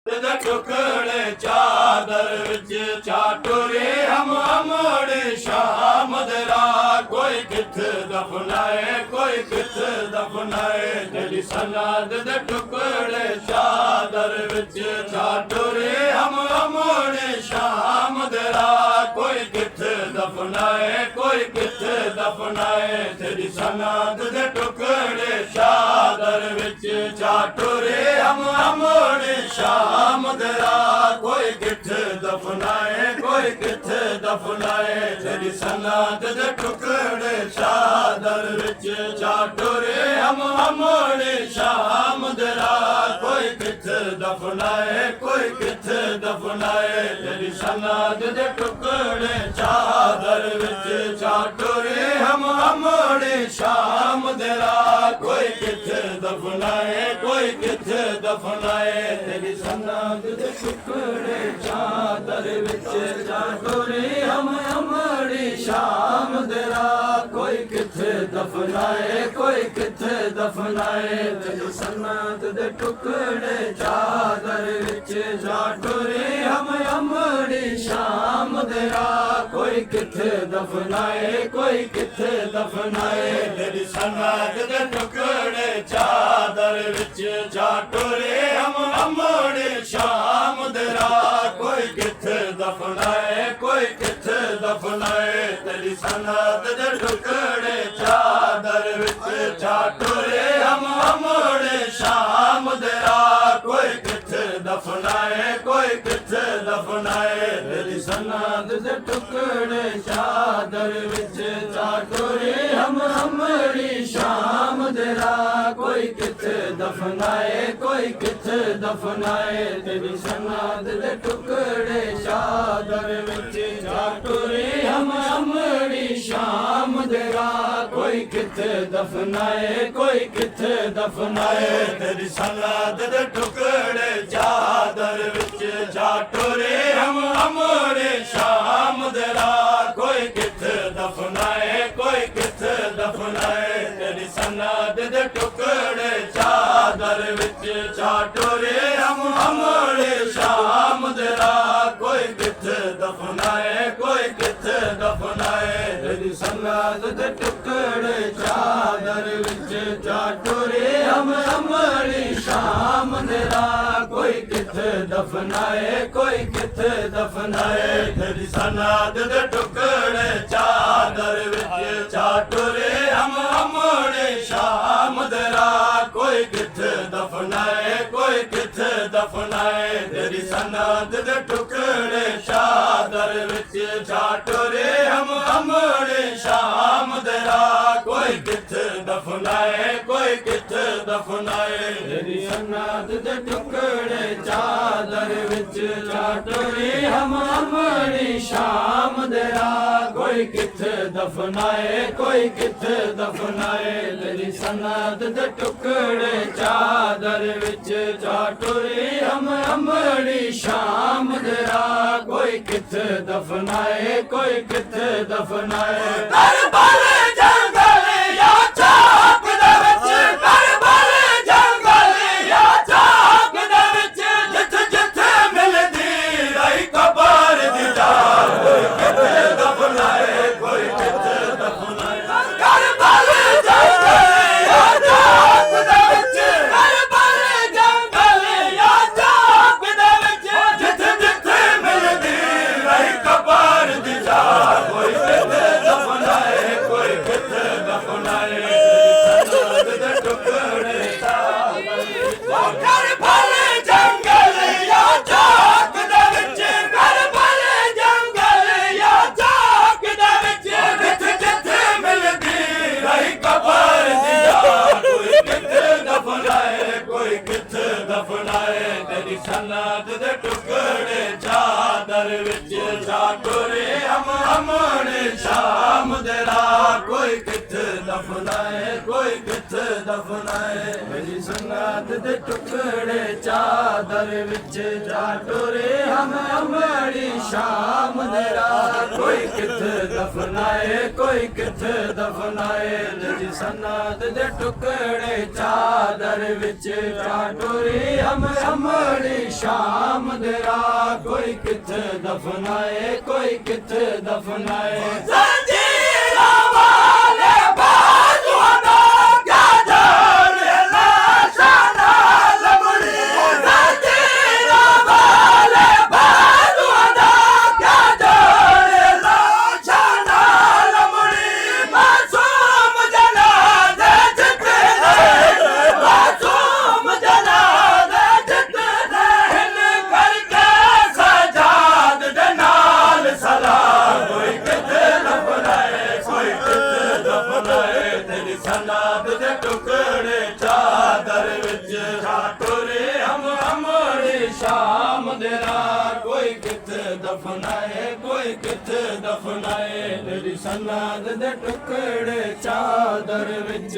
ਦੇ ਟੁਕੜੇ ਚਾਦਰ ਵਿੱਚ ਚਾਟੁਰੇ ਹਮ ਅਮੜੇ ਸ਼ਾਮ ਦੇ ਰਾਹ ਕੋਈ ਕਿੱਥੇ ਦਫਨਾਏ ਕੋਈ ਕਿੱਥੇ ਦਫਨਾਏ ਤੇਰੀ ਸਨਾਦ ਦੇ ਟੁਕੜੇ ਚਾਦਰ ਵਿੱਚ ਚਾਟੁਰੇ ਹਮ ਅਮੜੇ ਸ਼ਾਮ ਦੇ ਰਾਹ ਕੋਈ ਕਿੱਥੇ ਦਫਨਾਏ ਕੋਈ ਕਿੱਥੇ ਦਫਨਾਏ ਤੇਰੀ ਸਨਾਦ ਦੇ ਟੁਕੜੇ ਚਾਦਰ ਵਿੱਚ ਚਾਟੁਰੇ ਹਮ ਅਮੜੇ ਸ਼ਾਮ ਦੇ ਰਾਹ ਕੋਈ ਕਿੱਥੇ ਦਫਨਾਏ ਕੋਈ ਕਿੱਥੇ ਦਫਨਾਏ ਤੇਰੀ ਸਨਾਦ ਦੇ ਟੁਕੜੇ ਚਾਦਰ ਵਿੱਚ ਚਾਟੁਰੇ ਹਮ ਅਮੜੇ ਸ਼ਾਮ ਦੇ ਰਾਹ ਕੋਈ ਕਿੱਥੇ ਦਫਨਾਏ ਕੋਈ ਕਿੱਥੇ ਦਫਨਾਏ ਤੇਰੀ ਸਨਾਦ ਦੇ ਟੁਕੜੇ ਚਾਦਰ ਵਿੱਚ ਚਾਟੁਰੇ ਹਮ ਅਮੜੇ ਸ਼ਾਮ ਦੇ ਰਾਹ ਕੋਈ ਕਿੱਥੇ ਦਫਨਾਏ ਕੋਈ ਕਿੱਥੇ ਦਫਨਾਏ ਤੇਰੀ ਸਨਾਦ ਦੇ ਟੁਕੜੇ ਚਾਦਰ ਵਿੱਚ ਚਾਟੁਰੇ ਹਮ ਅਮੜੇ ਸ਼ਾਮ ਦੇ ਰਾਹ ਕੋਈ ਕਿੱਥੇ ਦਫਨਾਏ ਕੋਈ ਕਿੱਥੇ ਦਫਨਾਏ ਤੇਰੀ ਸਨਾਦ ਦੇ ਟੁਕੜੇ ਚਾਦਰ ਵਿੱਚ ਚਾਟੁਰੇ ਹਮ ਅਮੜੇ ਸ਼ਾਮ ਦੇ ਰਾਹ ਕੋਈ ਕਿੱਥੇ ਦਫਨਾਏ ਕੋਈ ਕਿੱਥੇ ਦਫਨਾਏ ਤੇਰੀ ਸਨਾਦ ਦੇ ਟੁਕੜੇ ਚਾਦਰ ਵਿੱਚ ਚਾਟੁਰੇ ਹਮ ਅਮੜੇ ਸ਼ਾਮ ਦੇ ਰਾਹ ਕੋਈ ਕਿੱਥੇ ਦਫਨਾਏ ਕੋਈ ਕਿੱਥੇ ਦਫਨਾਏ ਤੇਰੀ ਸਨਾਦ ਦੇ ਟੁਕੜੇ ਚਾਦਰ ਵਿੱਚ ਚਾਟੁਰੇ ਹਮ ਅਮੜੇ ਸ਼ਾਮ ਦੇ ਰਾਹ ਕੋਈ ਕਿੱਥੇ ਦਫਨਾਏ ਕੋਈ ਕਿੱਥੇ ਦਫਨਾਏ ਤੇਰੀ ਸਨਾਦ ਦੇ ਟੁਕੜੇ ਚਾਦਰ ਵਿੱਚ ਚਾਟੁਰੇ ਹਮ ਅਮੜੀ ਸ਼ਾਮ ਦੇ ਰਾਹ ਕੋਈ ਕਿੱਥੇ ਦਫਨਾਏ ਕੋਈ ਕਿੱਥੇ ਦਫਨਾਏ ਤੇਰੀ ਸਨਾਦ ਦੇ ਟੁਕੜੇ ਚਾਦਰ ਵਿੱਚ ਚਾਟੁਰੇ ਹਮ ਅਮੜੀ ਸ਼ਾਮ ਦੇ ਰਾਹ ਕੋਈ ਕਿੱਥੇ ਦਫਨਾਏ ਕੋਈ ਕਿੱਥੇ ਦਫਨਾਏ ਤੇਰੀ ਸਨਾਦ ਦੇ ਟੁਕੜੇ ਚਾਦਰ ਵਿੱਚ ਚਾਟੁਰੇ ਹਮ ਅਮੜੇ ਸ਼ਾਮ ਦੇ ਰਾਹ ਕੋਈ ਕਿੱਥੇ ਦਫਨਾਏ ਕੋਈ ਕਿੱਥੇ ਦਫਨਾਏ ਤੇਰੀ ਸਨਾਦ ਦੇ ਟੁਕੜੇ ਚਾਦਰ ਵਿੱਚ ਚਾਟੁਰੇ ਹਮ ਅਮੜੇ ਸ਼ਾਮ ਦੇ ਰਾਹ ਕੋਈ ਕਿੱਥੇ ਦਫਨਾਏ ਕੋਈ ਕਿੱਥੇ ਦਫਨਾਏ ਤੇਰੀ ਸਨਾਦ ਦੇ ਟੁਕੜੇ ਚਾਦਰ ਵਿੱਚ ਚਾਟੁਰੇ ਹਮ ਅਮੜੀ ਸ਼ਾਮ ਦੇ ਰਾਹ ਕੋਈ ਕਿੱਥੇ ਦਫਨਾਏ ਕੋਈ ਕਿੱਥੇ ਦਫਨਾਏ ਤੇਰੀ ਸਨਾਦ ਦੇ ਟੁਕੜੇ ਚਾਦਰ ਵਿੱਚ ਚਾਟੁਰੇ ਹਮ ਅਮੜੇ ਸ਼ਾਮ ਦੇ ਰਾਹ ਕੋਈ ਕਿੱਥੇ ਦਫਨਾਏ ਕੋਈ ਕਿੱਥੇ ਦਫਨਾਏ ਤੇਰੀ ਸਨਾਦ ਦੇ ਟੁਕੜੇ ਚਾਦਰ ਵਿੱਚ ਚਾਟੁਰੇ ਹਮ ਅਮੜੇ ਸ਼ਾਮ ਦੇ ਰਾਹ ਕੋਈ ਕਿੱਥੇ ਦਫਨਾਏ ਕੋਈ ਕਿੱਥੇ ਦਫਨਾਏ ਤੇਰੀ ਸਨਾਦ ਦੇ ਟੁਕੜੇ ਚਾਦਰ ਵਿੱਚ ਚਾਟੁਰੇ ਹਮ ਅਮੜੀ ਸ਼ਾਮ ਦੇ ਰਾਹ ਕੋਈ ਕਿੱਥੇ ਦਫਨਾਏ ਕੋਈ ਕਿੱਥੇ ਦਫਨਾਏ ਤੇਰੀ ਸਨਾਦ ਦੇ ਟੁਕੜੇ ਚਾਦਰ ਵਿੱਚ ਚਾਟੁਰੇ ਹਮ ਅਮੜੀ ਸ਼ਾਮ ਦੇ ਰਾਹ ਕੋਈ ਕਿੱਥੇ ਦਫਨਾਏ ਕੋਈ ਕਿੱਥੇ ਦਫਨਾਏ ਕਰਬਲ ਜੰਗਲ ਜਾਂ ਚਾਕ ਦੇ ਵਿੱਚ ਕਰਬਲ ਜੰਗਲ ਜਾਂ ਚਾਕ ਦੇ ਵਿੱਚ ਜਿੱਥੇ ਜਿੱਥੇ ਮਿਲਦੀ ਰਹੀ ਕਬਰ ਦੀ ਜਾਨ ਕੋਈ ਕਿੱਥੇ ਦਫਨਾਏ ਕੋਈ ਕਿੱਥੇ ਦਫਨਾਏ ਕਰਬਲ ਜੰਗਲ ਜਾਂ ਚਾਕ ਦੇ ਵਿੱਚ ਕਰਬਲ ਜੰਗਲ ਜਾਂ ਚਾਕ ਦੇ ਵਿੱਚ ਜਿੱਥੇ ਜਿੱਥੇ ਮਿਲਦੀ ਰਹੀ ਕਬਰ ਦੀ ਜਾਨ ਕੋਈ ਕਿੱਥੇ ਦਫਨਾਏ ਕੋਈ ਕਿੱਥੇ ਦਫਨਾਏ ਸਨਾਦ ਦੇ ਟੁਕੜੇ ਕਰਬਲ ਜੰਗਲ ਜਾਂ ਚਾਕ ਦੇ ਵਿੱਚ ਕਰਬਲ ਜੰਗਲ ਜਾਂ ਚਾਕ ਦੇ ਵਿੱਚ ਜਿੱਥੇ ਜਿੱਥੇ ਮਿਲਦੀ ਰਹੀ ਕਬਰ ਦੀ ਜਾਨ ਕੋਈ ਕਿੱਥੇ ਦਫਨਾਏ ਕੋਈ ਕਿੱਥੇ ਦਫਨਾਏ ਤੇਰੀ ਸਨਾਦ ਦੇ ਟੁਕੜੇ ਚਾਦਰ ਵਿੱਚ ਚਾਟੁਰੇ ਹਮ ਅਮੜੇ ਸ਼ਾਮ ਦੇ ਰਾਹ ਕੋਈ ਕਿੱਥੇ ਦਫਨਾਏ ਕੋਈ ਕਿੱਥੇ ਦਫਨਾਏ ਮੇਰੀ ਸਨਾਦ ਦੇ ਟੁਕੜੇ ਚਾਦਰ ਵਿੱਚ ਚਾਟੁਰੇ ਹਮ ਅਮੜੀ ਸ਼ਾਮ ਦੇ ਰਾਹ ਕੋਈ ਕਿੱਥੇ ਦਫਨਾਏ ਕੋਈ ਕਿੱਥੇ ਦਫਨਾਏ ਮੇਰੀ ਸਨਾਦ ਦੇ ਟੁਕੜੇ ਚਾਦਰ ਵਿੱਚ ਚਾਟੁਰੇ ਹਮ अमड़ी शाम दे राह कोई किथे दफनाए कोई किथे दफनाए जंजीरा वाले बाजुआं दा क्या जाने लाशा नाल मुड़ी जंजीरा वाले बाजुआं दा क्या जाने लाशा नाल मुड़ी मासूम जनाज़े जिते मासूम जनाज़े जिते हिन करके सजाद दे नाल सलाम कोई किथे दफनाए कोई किथे दफनाए तेरी सनाद दे टुकड़े चादर विच टुरे हम अमड़ी शाम दे राह कोई किथे दफनाए कोई किथे दफनाए तेरी सनाद दे टुकड़े चादर विच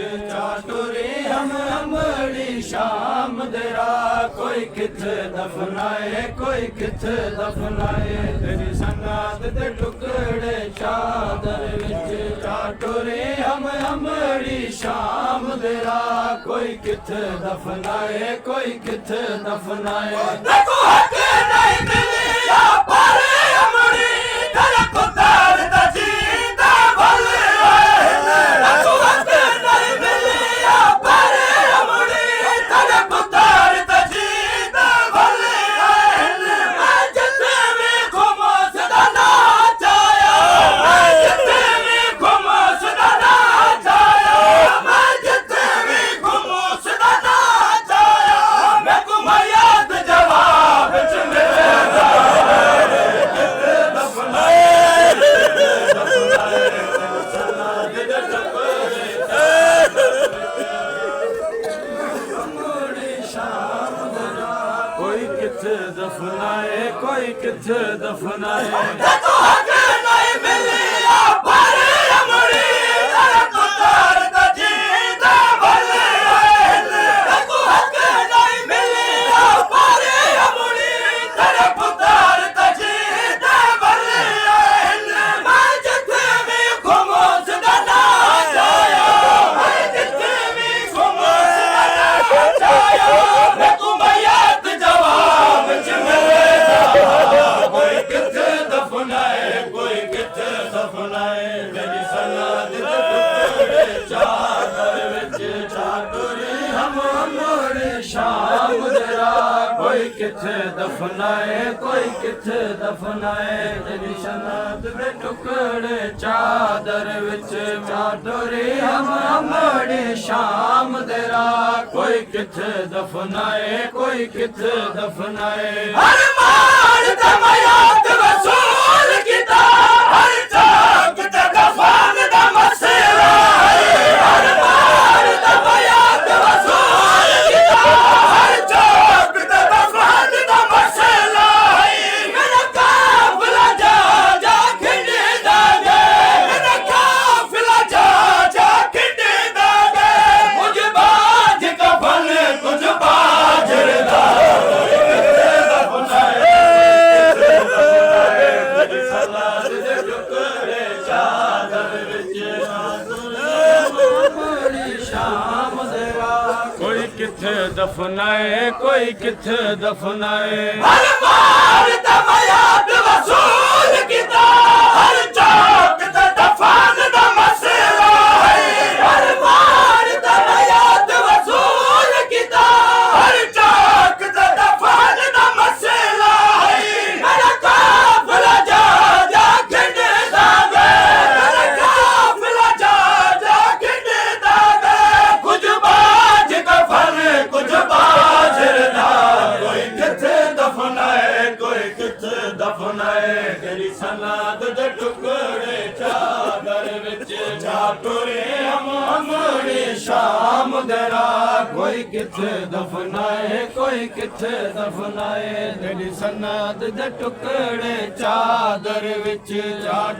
टुरे हम अमड़ी शाम दे राह कोई किथे दफनाए कोई किथे दफनाए तेरी सनाद दे टुकड़े चादर विच टुरे हम अमड़ी शाम दे राह कोई किथे दफनाए कोई किथे दफनाए देखो हक नहीं मिलिया पर अमड़ी तेरा पुत्र दा जींदा भले देखो हक नहीं मिलिया पर अमड़ी तेरा पुत्र दा जींदा भले मैं जिथे भी घुमा सदा ना जाया मैं जिथे भी घुमा सदा ना जाया मैं जिथे भी घुमा सदा ना जाया मैं घुमाया ते जवाब च मेरा किथे दफनाए सनाद दे टुकड़े अमड़ी शाम दे राह कोई किथे दफनाए कोई किथे दफनाए देखो हक नहीं मिलिया पर अमड़ी तेरा पुत्र दा जींदा भले देखो हक नहीं मिलिया पर अमड़ी तेरा पुत्र दा जींदा भले मैं जिथे भी घुमा सदा ना जाया मैं जिथे भी घुमा सदा ना जाया मैं घुमायात जवाब च मेरा कोई किथे दफनाए कोई किथे दफनाए मेरी सनाद दे टुकड़े चादर विच टुरे हम अमड़ी शाम दे राह कोई किथे दफनाए कोई किथे दफनाए तेरी सनाद दे टुकड़े चादर विच टुरे हम अमड़ी शाम दे राह कोई किथे दफनाए कोई किथे दफनाए हर मान दा मयात वसूल कीता हर जाग ते दफन दा मसला हर मान दा मयात वसूल कीता हर जाग ते दफन दा मसला मेरा काफिला जा जा खिंडे दागे मेरा काफिला जा जा खिंडे दागे कुछ बाज कफन कुछ बाजर दा किथे दफनाए सलाद दे टुकड़े चादर विच अमड़ी शाम दे राह कोई किथे दफनाए कोई किथे दफनाए हर मार दा मयात वसूल कीता हर चौक ते दफन दा मसला हर मार दा मयात वसूल कीता हर चौक ते दफन दा मसला मेरा काफिला जा जा खिंडे दागे मेरा काफिला जा जा खिंडे दागे कुछ बाज कफन कुछ बाजर दा कोई किथे दफनाए कोई किथे दफनाए तेरी सनाद दे टुकड़े चादर विच टुरे हम अमड़ी शाम दे राह कोई किथे दफनाए कोई किथे दफनाए तेरी सनाद दे टुकड़े चादर विच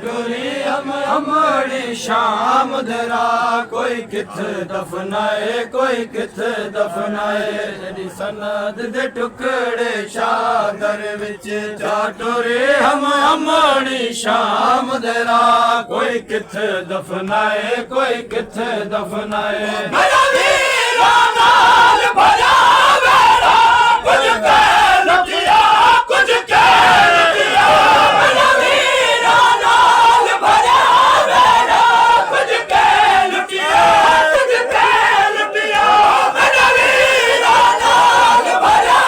टुरे हम अमड़ी शाम दे राह कोई किथे दफनाए कोई किथे दफनाए तेरी सनाद दे टुकड़े चादर विच टुरे हम अमड़ी शाम दे राह कोई किथे दफनाए कोई किथे दफनाए मेरा वीरा नाल भरा वेरा कुछ कह लुटिया कुछ कह लुटिया मेरा वीरा नाल भरा मेरा कुछ कह लुटिया कुछ कह लुटिया मेरा वीरा नाल भरा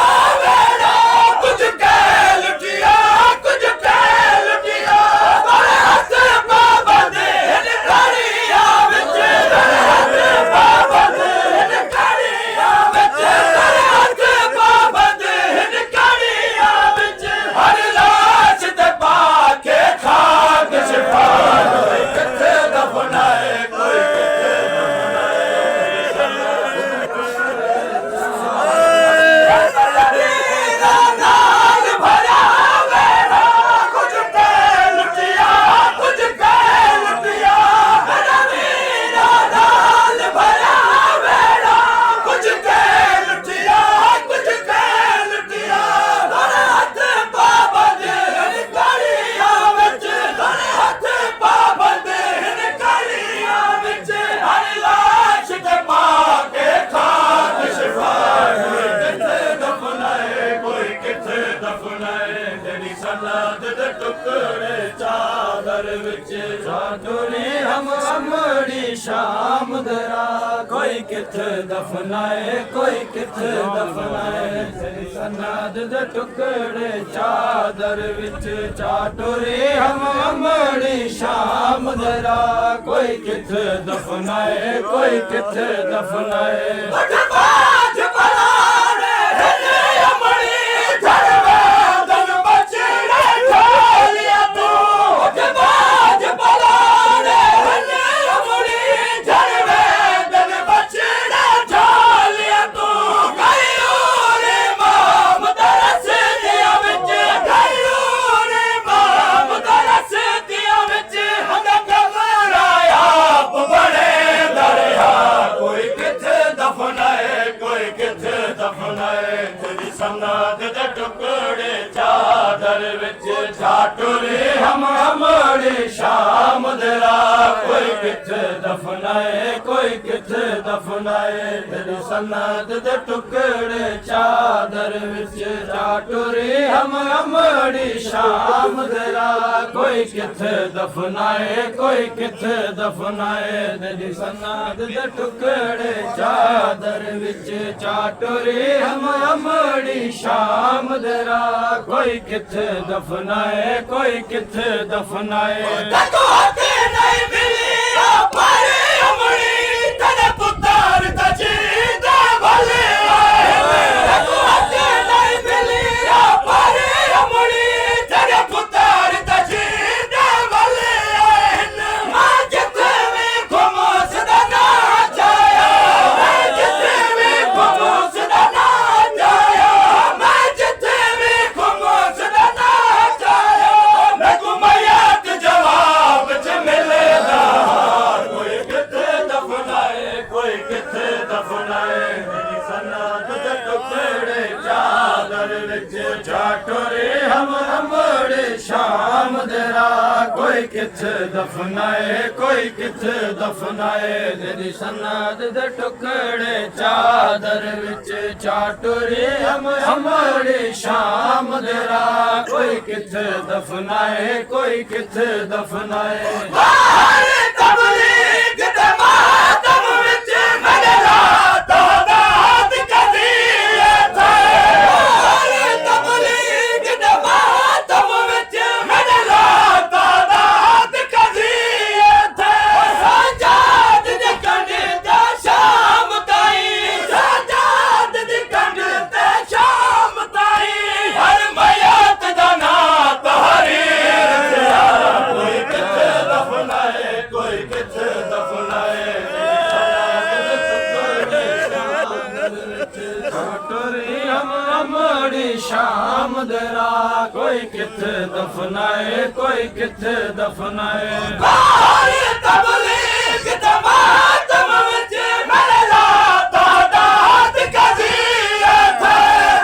मेरा कुछ कह लुटिया कुछ कह लुटिया बड़े हथ पाबंद इन कड़िया विच बड़े हथ पाबंद इन कड़िया विच बड़े हथ पाबंद इन कड़िया विच हर लाश ते पाके खाक शिफा कोई किथे दफनाए कोई किथे वीरा नाल भरा मेरा कुछ कह लुटिया कुछ कह लुटिया मेरा वीरा नाल भरा मेरा कुछ कह लुटिया कुछ कह लुटिया बड़े हथ पाबंद इन कड़िया विच बड़े हथ पाबंद इन कड़िया विच हर लाश ते पाके खाक शिफा कोई किथे दफनाए तेरी सनद दे टुकड़े चादर विच चादरी हम अमड़ी शाम दरा कोई किथे दफनाए कोई किथे दफनाए तेरी सनद दे टुकड़े चादर विच चाटुरी हम अमड़ी शाम दरा कोई किथे दफनाए कोई किथे दफनाए बाज पलाने हने अमड़ी धरवे दन बचड़े ढोलिया तू बाज पलाने हने अमड़ी धरवे दन बचड़े ढोलिया तू गयूर इमाम दरस दिया विच गयूर इमाम दरस दिया विच हंगा घबराया बड़े दरिया कोई किथे दफनाए कोई किथे दफनाए तेरी सनद दे टुकड़े चादर विच झाटुरी हम अमड़ी शाम दरा कोई किथे दफनाए कोई किथे दफनाए तेरी सनद दे टुकड़े चादर विच झाटुरी हम अमड़ी शाम दरा कोई किथे दफनाए कोई किथे दफनाए तेरी सनद दे टुकड़े चादर विच चाटुरी हम अमड़ी शाम दरा कोई किथे दफनाए कोई किथे दफनाए देखो हथे नहीं मिली पर अमड़ी तेरे पुत्र तजीदा भले देखो हथे नहीं मिली पर अमड़ी तेरे पुत्र तजीदा भले मां जिथे भी घुमो सदा ना जाया मैं जिथे भी घुमो सदा ना जाया मैं जिथे भी घुमो सदा ना जाया मैं घुमायात जवाब च मिलेगा कोई किथे दफनाए कोई किथे दफनाए मेरी सनद दे टुकड़े चादर विच झाटुरी हम अमड़ी शाम दरा कोई किथे दफनाए कोई किथे दफनाए तेरी सनद दे टुकड़े चादर विच चाटुरी हम अमड़ी शाम दरा कोई किथे दफनाए कोई किथे दफनाए बाहर तबलीग दे मातम विच मैंने रात दाद कदी थे बाहर तबलीग दे मातम विच मैंने रात दाद कदी थे सजाद दे कंड ते शाम ताई सजाद दे कंड ते शाम ताई हर मयात दा ना तहरीर थिया कोई किथे दफनाए कोई किथे दफनाए टुरी हम अमड़ी शाम दरा कोई किथे दफनाए कोई किथे दफनाए बाहर तबलीग दे मातम विच मेरे रात दाद कदी थे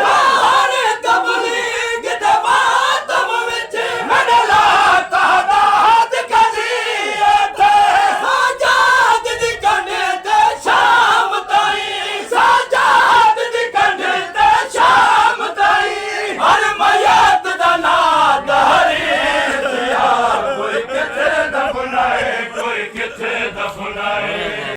बाहर तबलीग दे मातम विच मेरे रात दाद कदी थे सजाद दी कंड ते शाम ताई सजाद दी कंड ते शाम ਕਿੱਥੇ ਦਫਨਾਏ